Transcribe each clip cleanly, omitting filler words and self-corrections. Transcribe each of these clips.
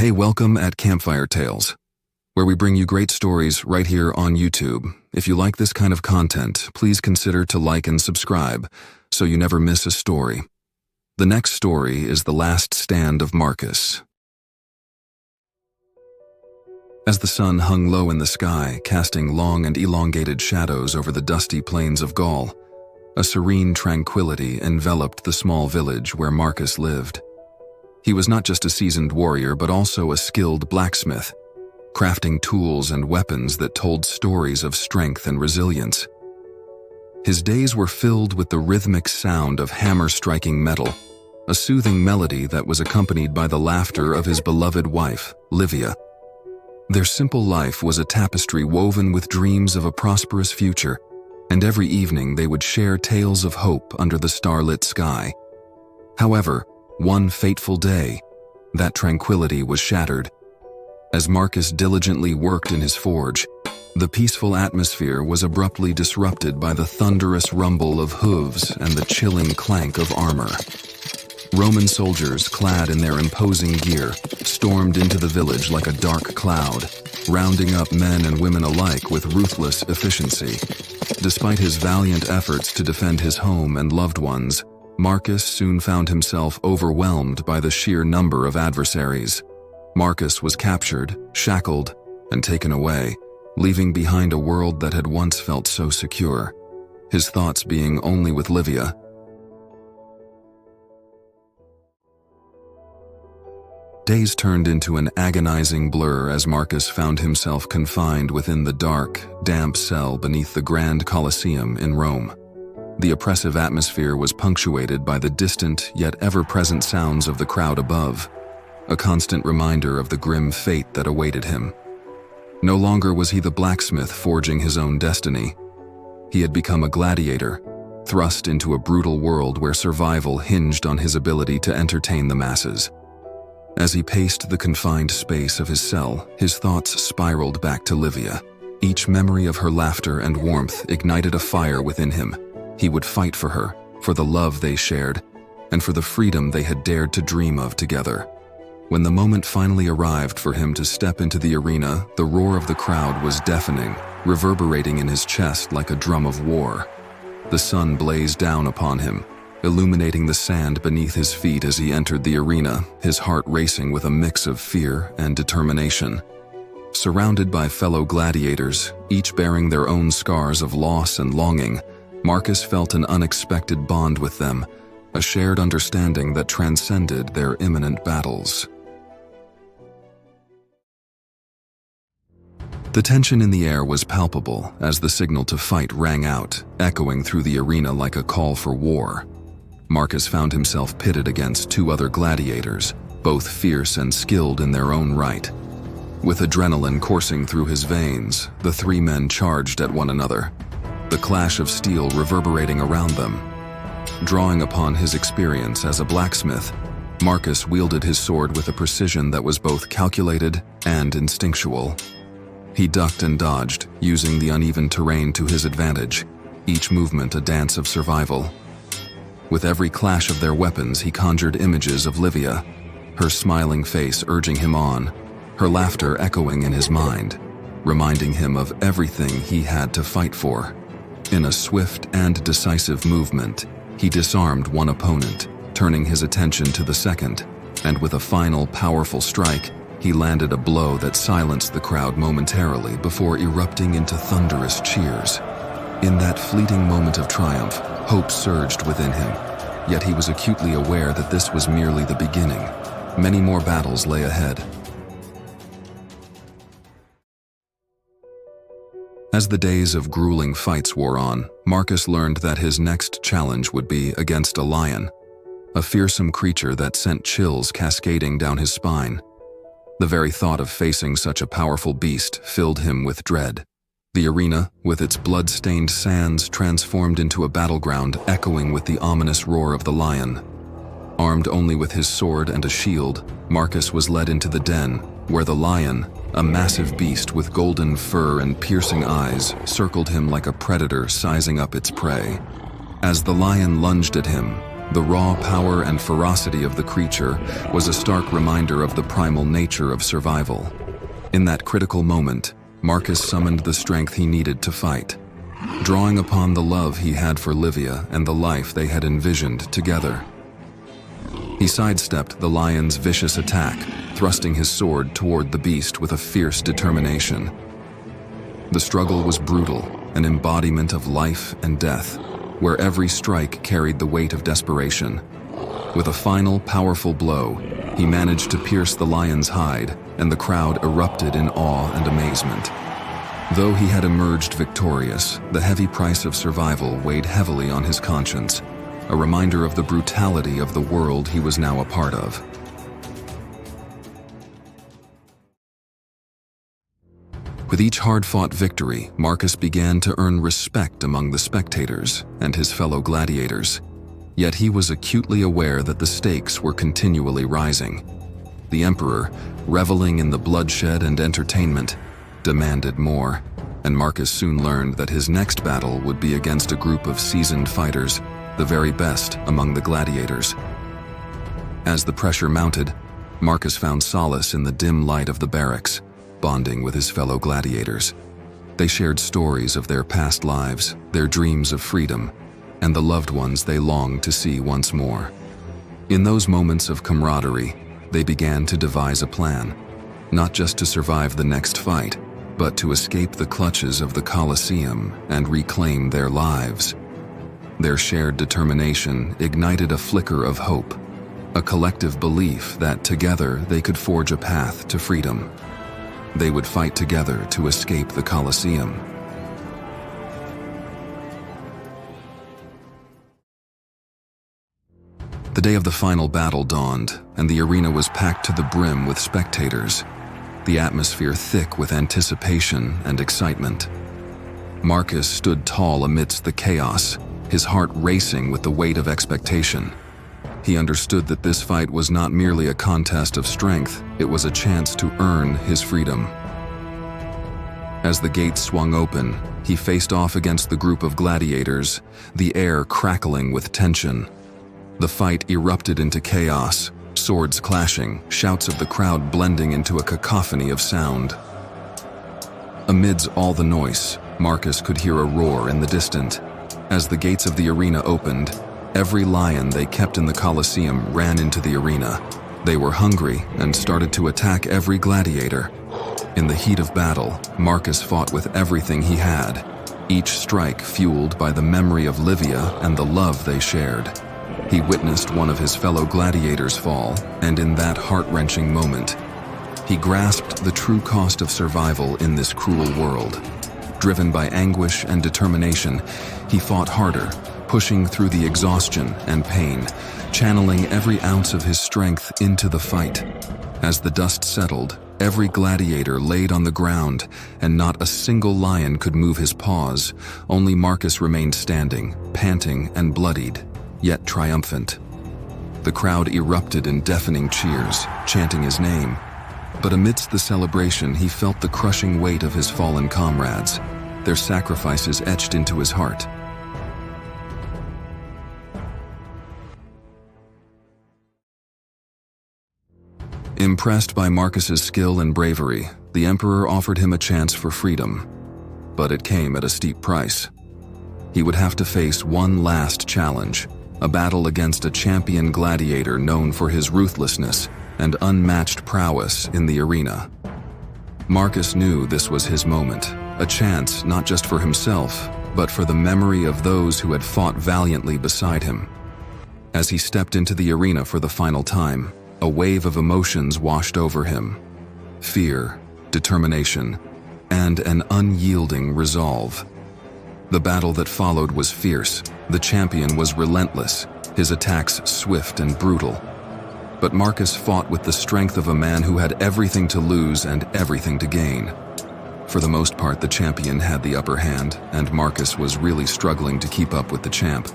Hey, welcome at Campfire Tales, where we bring you great stories right here on YouTube. If you like this kind of content, please consider to like and subscribe so you never miss a story. The next story is The Last Stand of Marcus. As the sun hung low in the sky, casting long and elongated shadows over the dusty plains of Gaul, a serene tranquility enveloped the small village where Marcus lived. He was not just a seasoned warrior, but also a skilled blacksmith, crafting tools and weapons that told stories of strength and resilience. His days were filled with the rhythmic sound of hammer striking metal, a soothing melody that was accompanied by the laughter of his beloved wife, Livia. Their simple life was a tapestry woven with dreams of a prosperous future, and every evening they would share tales of hope under the starlit sky. However, one fateful day, that tranquility was shattered. As Marcus diligently worked in his forge, the peaceful atmosphere was abruptly disrupted by the thunderous rumble of hooves and the chilling clank of armor. Roman soldiers, clad in their imposing gear, stormed into the village like a dark cloud, rounding up men and women alike with ruthless efficiency. Despite his valiant efforts to defend his home and loved ones, Marcus soon found himself overwhelmed by the sheer number of adversaries. Marcus was captured, shackled, and taken away, leaving behind a world that had once felt so secure, his thoughts being only with Livia. Days turned into an agonizing blur as Marcus found himself confined within the dark, damp cell beneath the Grand Colosseum in Rome. The oppressive atmosphere was punctuated by the distant yet ever-present sounds of the crowd above, a constant reminder of the grim fate that awaited him. No longer was he the blacksmith forging his own destiny. He had become a gladiator, thrust into a brutal world where survival hinged on his ability to entertain the masses. As he paced the confined space of his cell, his thoughts spiraled back to Livia. Each memory of her laughter and warmth ignited a fire within him. He would fight for her, for the love they shared, and for the freedom they had dared to dream of together. When the moment finally arrived for him to step into the arena, the roar of the crowd was deafening, reverberating in his chest like a drum of war. The sun blazed down upon him, illuminating the sand beneath his feet as he entered the arena, his heart racing with a mix of fear and determination. Surrounded by fellow gladiators, each bearing their own scars of loss and longing, Marcus felt an unexpected bond with them, a shared understanding that transcended their imminent battles. The tension in the air was palpable as the signal to fight rang out, echoing through the arena like a call for war. Marcus found himself pitted against two other gladiators, both fierce and skilled in their own right. With adrenaline coursing through his veins, the three men charged at one another, the clash of steel reverberating around them. Drawing upon his experience as a blacksmith, Marcus wielded his sword with a precision that was both calculated and instinctual. He ducked and dodged, using the uneven terrain to his advantage, each movement a dance of survival. With every clash of their weapons, he conjured images of Livia, her smiling face urging him on, her laughter echoing in his mind, reminding him of everything he had to fight for. In a swift and decisive movement, he disarmed one opponent, turning his attention to the second, and with a final powerful strike, he landed a blow that silenced the crowd momentarily before erupting into thunderous cheers. In that fleeting moment of triumph, hope surged within him, yet he was acutely aware that this was merely the beginning. Many more battles lay ahead. As the days of grueling fights wore on, Marcus learned that his next challenge would be against a lion, a fearsome creature that sent chills cascading down his spine. The very thought of facing such a powerful beast filled him with dread. The arena, with its blood-stained sands, transformed into a battleground echoing with the ominous roar of the lion. Armed only with his sword and a shield, Marcus was led into the den, where the lion, a massive beast with golden fur and piercing eyes, circled him like a predator sizing up its prey. As the lion lunged at him, The raw power and ferocity of the creature was a stark reminder of the primal nature of survival. In that critical moment, Marcus summoned the strength he needed to fight, drawing upon the love he had for Livia and the life they had envisioned together. He sidestepped the lion's vicious attack, thrusting his sword toward the beast with a fierce determination. The struggle was brutal, an embodiment of life and death, where every strike carried the weight of desperation. With a final, powerful blow, he managed to pierce the lion's hide, and the crowd erupted in awe and amazement. Though he had emerged victorious, the heavy price of survival weighed heavily on his conscience, a reminder of the brutality of the world he was now a part of. With each hard-fought victory, Marcus began to earn respect among the spectators and his fellow gladiators. Yet he was acutely aware that the stakes were continually rising. The emperor, reveling in the bloodshed and entertainment, demanded more, and Marcus soon learned that his next battle would be against a group of seasoned fighters, the very best among the gladiators. As the pressure mounted, Marcus found solace in the dim light of the barracks, bonding with his fellow gladiators. They shared stories of their past lives, their dreams of freedom, and the loved ones they longed to see once more. In those moments of camaraderie, they began to devise a plan, not just to survive the next fight, but to escape the clutches of the Colosseum and reclaim their lives. Their shared determination ignited a flicker of hope, a collective belief that together they could forge a path to freedom. They would fight together to escape the Colosseum. The day of the final battle dawned, and the arena was packed to the brim with spectators, the atmosphere thick with anticipation and excitement. Marcus stood tall amidst the chaos, his heart racing with the weight of expectation. He understood that this fight was not merely a contest of strength, it was a chance to earn his freedom. As the gates swung open, he faced off against the group of gladiators, the air crackling with tension. The fight erupted into chaos, swords clashing, shouts of the crowd blending into a cacophony of sound. Amidst all the noise, Marcus could hear a roar in the distance. As the gates of the arena opened, every lion they kept in the Colosseum ran into the arena. They were hungry and started to attack every gladiator. In the heat of battle, Marcus fought with everything he had, each strike fueled by the memory of Livia and the love they shared. He witnessed one of his fellow gladiators fall, and in that heart-wrenching moment, he grasped the true cost of survival in this cruel world. Driven by anguish and determination, he fought harder, pushing through the exhaustion and pain, channeling every ounce of his strength into the fight. As the dust settled, every gladiator laid on the ground, and not a single lion could move his paws. Only Marcus remained standing, panting and bloodied, yet triumphant. The crowd erupted in deafening cheers, chanting his name. But amidst the celebration, he felt the crushing weight of his fallen comrades, their sacrifices etched into his heart. Impressed by Marcus's skill and bravery, the emperor offered him a chance for freedom, but it came at a steep price. He would have to face one last challenge, a battle against a champion gladiator known for his ruthlessness and unmatched prowess in the arena. Marcus knew this was his moment, a chance not just for himself, but for the memory of those who had fought valiantly beside him. As he stepped into the arena for the final time, a wave of emotions washed over him. Fear, determination, and an unyielding resolve. The battle that followed was fierce. The champion was relentless, his attacks swift and brutal. But Marcus fought with the strength of a man who had everything to lose and everything to gain. For the most part, the champion had the upper hand, and Marcus was really struggling to keep up with the champ.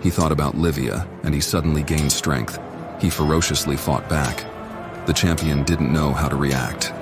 He thought about Livia, and he suddenly gained strength. He ferociously fought back. The champion didn't know how to react.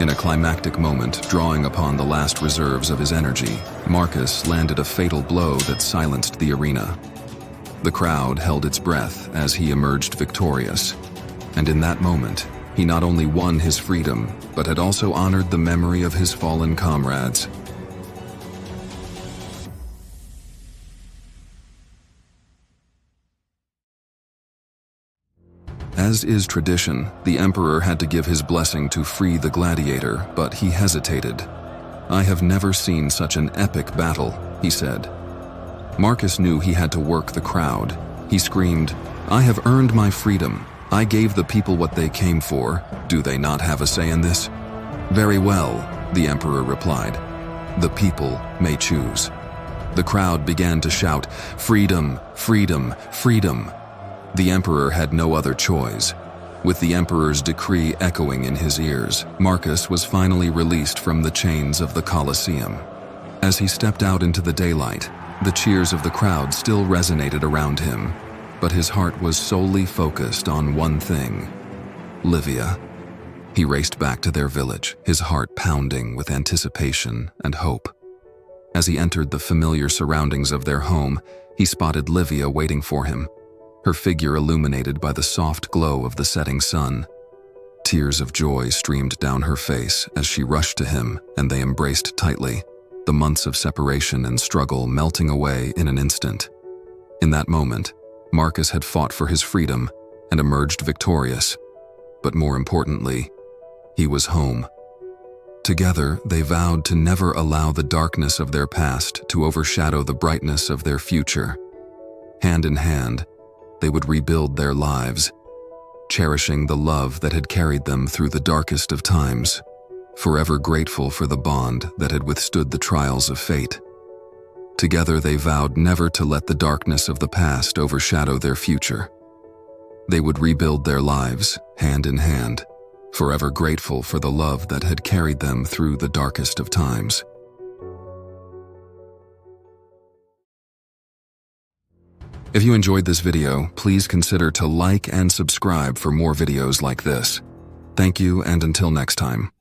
In a climactic moment, drawing upon the last reserves of his energy, Marcus landed a fatal blow that silenced the arena. The crowd held its breath as he emerged victorious. And in that moment, he not only won his freedom, but had also honored the memory of his fallen comrades. As is tradition, the emperor had to give his blessing to free the gladiator, but he hesitated. "I have never seen such an epic battle," he said. Marcus knew he had to work the crowd. He screamed, "I have earned my freedom. I gave the people what they came for. Do they not have a say in this?" "Very well," the emperor replied. "The people may choose." The crowd began to shout, "Freedom, freedom, freedom." The emperor had no other choice. With the emperor's decree echoing in his ears, Marcus was finally released from the chains of the Colosseum. As he stepped out into the daylight, the cheers of the crowd still resonated around him, but his heart was solely focused on one thing: Livia. He raced back to their village, his heart pounding with anticipation and hope. As he entered the familiar surroundings of their home, he spotted Livia waiting for him, her figure illuminated by the soft glow of the setting sun. Tears of joy streamed down her face as she rushed to him, and they embraced tightly, the months of separation and struggle melting away in an instant. In that moment, Marcus had fought for his freedom and emerged victorious. But more importantly, he was home. Together, they vowed to never allow the darkness of their past to overshadow the brightness of their future. Hand in hand, they would rebuild their lives, cherishing the love that had carried them through the darkest of times, forever grateful for the bond that had withstood the trials of fate. Together they vowed never to let the darkness of the past overshadow their future. They would rebuild their lives, hand in hand, forever grateful for the love that had carried them through the darkest of times. If you enjoyed this video, please consider to like and subscribe for more videos like this. Thank you, and until next time.